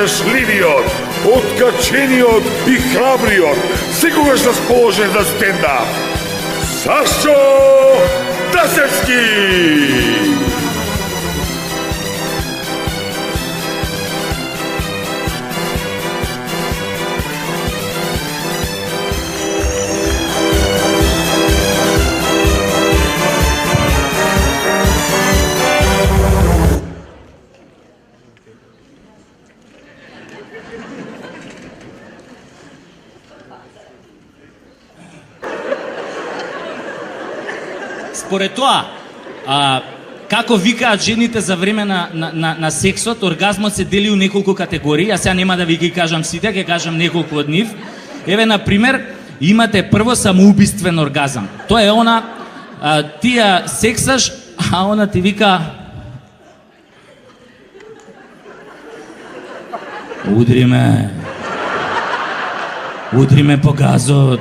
издржливиот, откачениот и храбриот, секогаш расположен за стендап. Сашо Тасевски! Според тоа, како викаат жените за време на сексот, оргазмот се дели у неколку категории, а сега нема да ви ги кажам сите, ќе кажам неколку од нив. Еве, например, имате прво самоубиствен оргазам. Тоа е она, ти ја сексаш, а она ти вика: удри ме по газот,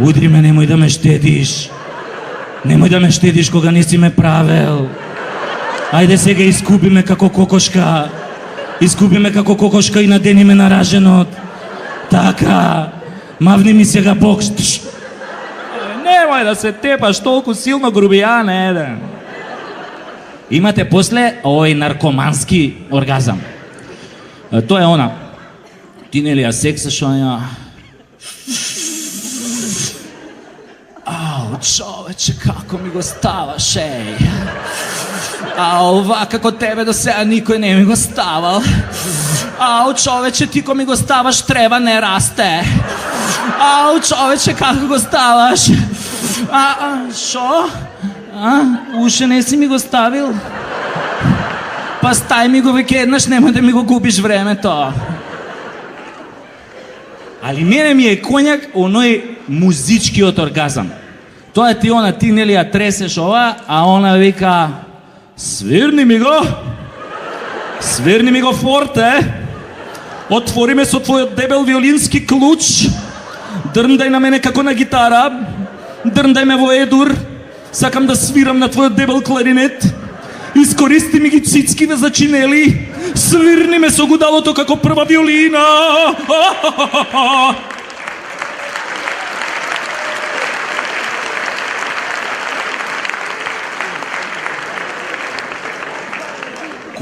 удри ме, немој да ме штедиш. Немој да ме штедиш кога не си ме правел. Ајде сега искуби ме како кокошка. Искуби ме како кокошка и надени ме на раженот. Така. Мавни ми сега бокс. Немој да се тепаш толку силно, грубијан еден. Имате после овој наркомански оргазам. Тоа е она. Ти нели ја сексаш, она... Ау, човече, како ми го ставаш, еј. Ау, ова како тебе до сега никој не ми го ставал. Ау, човече, ти ко ми го ставаш, треба не расте. Ау, човече, како го ставаш? Шо? Уште не си ми го ставил? Па стај ми го веќе еднаш, немој да ми го губиш времето. Али мене ми е коњак оној музичкиот оргазам. Тоа е ти она, ти нели ја тресеш ова, а она вика: свирни ми го форте, отвори ме со твојот дебел виолински клуч, дрндај на мене како на гитара, дрндај ме во едур, сакам да свирам на твојот дебел кларинет, искористи ми ги цицкиве за чинели, свирни ме со гудалото како прва виолина.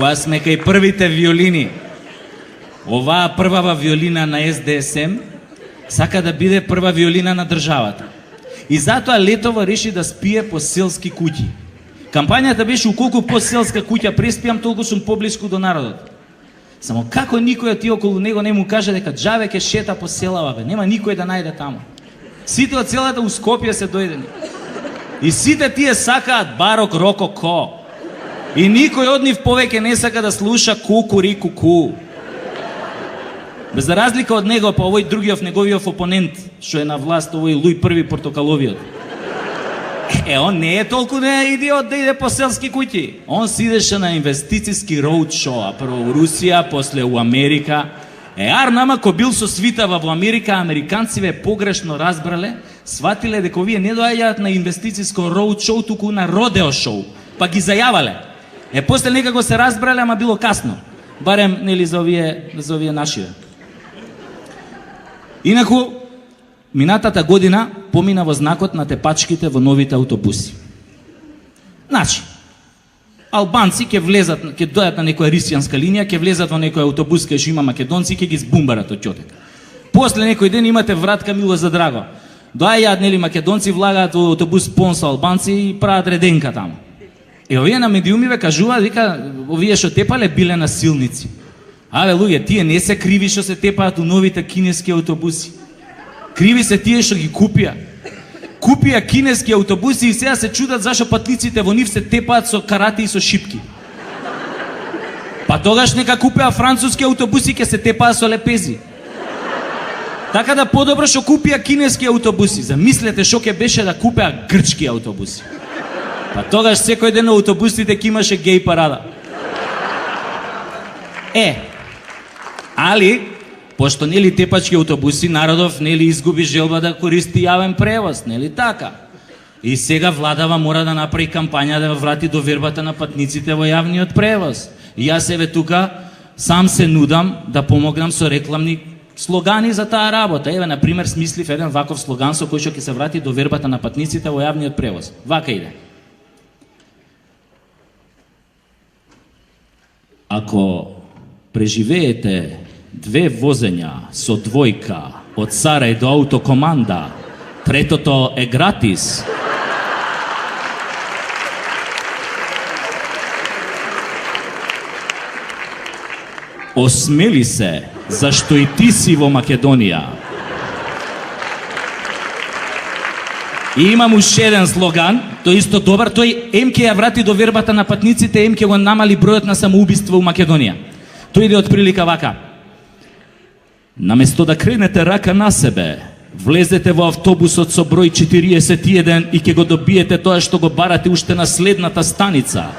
Кога сме кај првите виолини, оваа првава виолина на СДСМ сака да биде прва виолина на државата. И затоа летово реши да спие по селски куќи. Кампањата беше: уколку по селска куќа преспиам, толку сум поблиску до народот. Само како никој од тие околу него не му каже дека џаве ке шета по селава, бе, нема никој да најде таму. Сите од целата у Скопје се дојдени. И сите тие сакаат барок рококо. И никој од нив повеќе не сака да слуша кукурику. Без разлика од него, па овој другиот неговиот опонент, што е на власт, овој Луј први Портокаловиот. Он не е толку не идиот да иде по селски куќи. Он си идеше на инвестицијски роудшоу, прво у Русија, после у Америка. Нама ко бил со свитава во Америка, американциве погрешно разбрале, сватиле дека овие не доаѓаат на инвестицијско роудшоу, туку на родео шоу, па ги зајавале. После некако се разбрале, ама било касно. Барем, нели, за овие нашиве. Инаку, минатата година помина во знакот на тепачките во новите аутобуси. Значи, албанци ќе влезат, ќе дојат на некоја рисијанска линија, ќе влезат во некој аутобус кај што има македонци, ќе ги збумбарат од ќотек. После некој ден имате вратка Мило за драго. Доаѓаат, нели, македонци, влагаат во аутобус пон со албанци и прават реденка таму. Овие на медиумиве кажуваат, вика, овие што тепале биле насилници. Абе, луѓе, тие не се криви што се тепаат у новите кинески аутобуси. Криви се тие што ги купија. Купија кинески аутобуси и сега се чудат зашо патниците во нив се тепаат со карати и со шипки. Па тогаш нека купеа француски аутобуси, ке се тепаат со лепези. Така да подобро што купија кинески аутобуси. Замислете што ќе беше да купеа грчки аутобуси. Па тогаш секој ден на аутобусите ќе имаше геј парада. Али, пошто нели тепачки аутобуси, народов нели изгуби желба да користи јавен превоз, нели така? И сега владава мора да направи кампања да врати довербата на патниците во јавниот превоз. И јас еве тука сам се нудам да помогнам со рекламни слогани за таа работа. Еве, например, смислив еден ваков слоган со кој што ќе се врати до вербата на патниците во јавниот превоз. Вака иде. Ако преживеете 2 возења со двојка од Сарај до Аутокоманда, третото е гратис. Осмели се, зашто и ти си во Македонија. И имам уште еден слоган, тој исто добар, тој ем ќе ја врати до вербата на патниците, ем ќе го намали бројот на самоубиства у Македонија. Тој иде од прилика вака. Наместо да кренете рака на себе, влезете во автобусот со број 41 и ќе го добиете тоа што го барате уште на следната станица.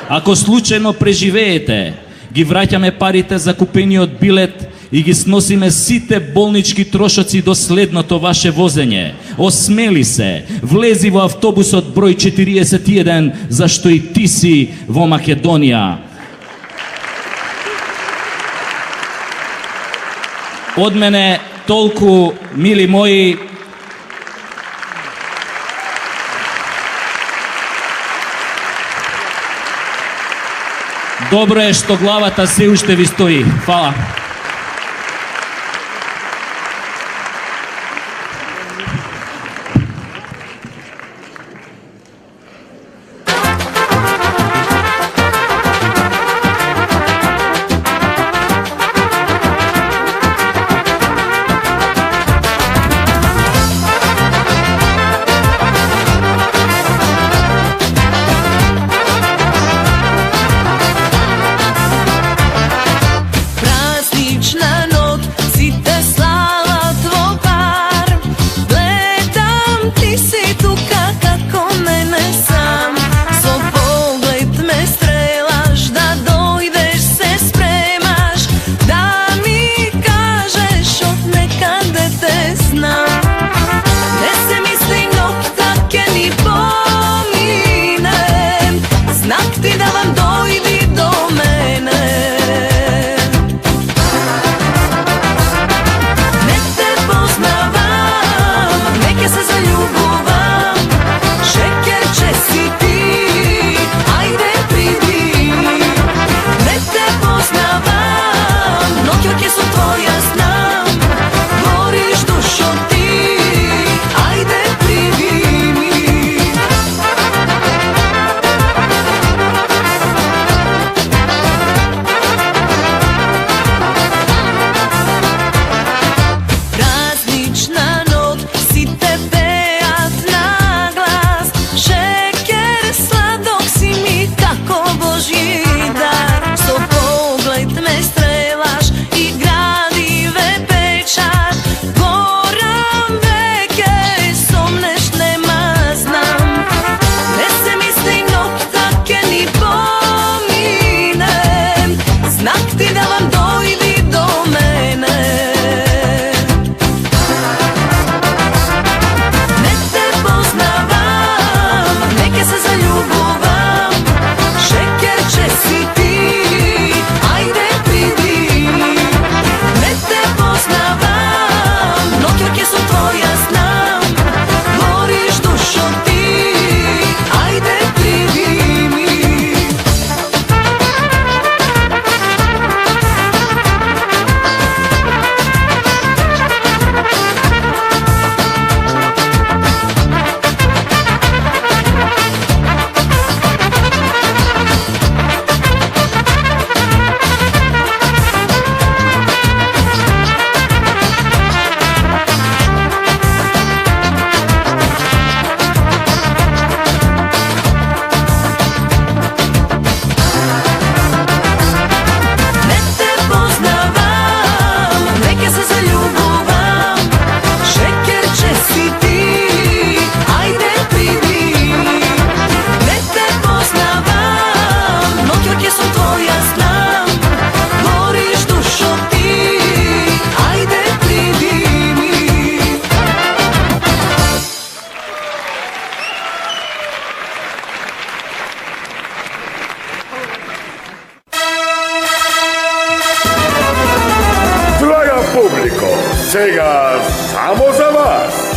Ако случајно преживеете, ги враќаме парите за купениот билет и ги сносиме сите болнички трошоци до следното ваше возење. Осмели се, влези во автобусот број 41, зашто и ти си во Македонија. Од мене толку, мили мои. Добро е што главата се уште ви стои. Фала. сега само за вас.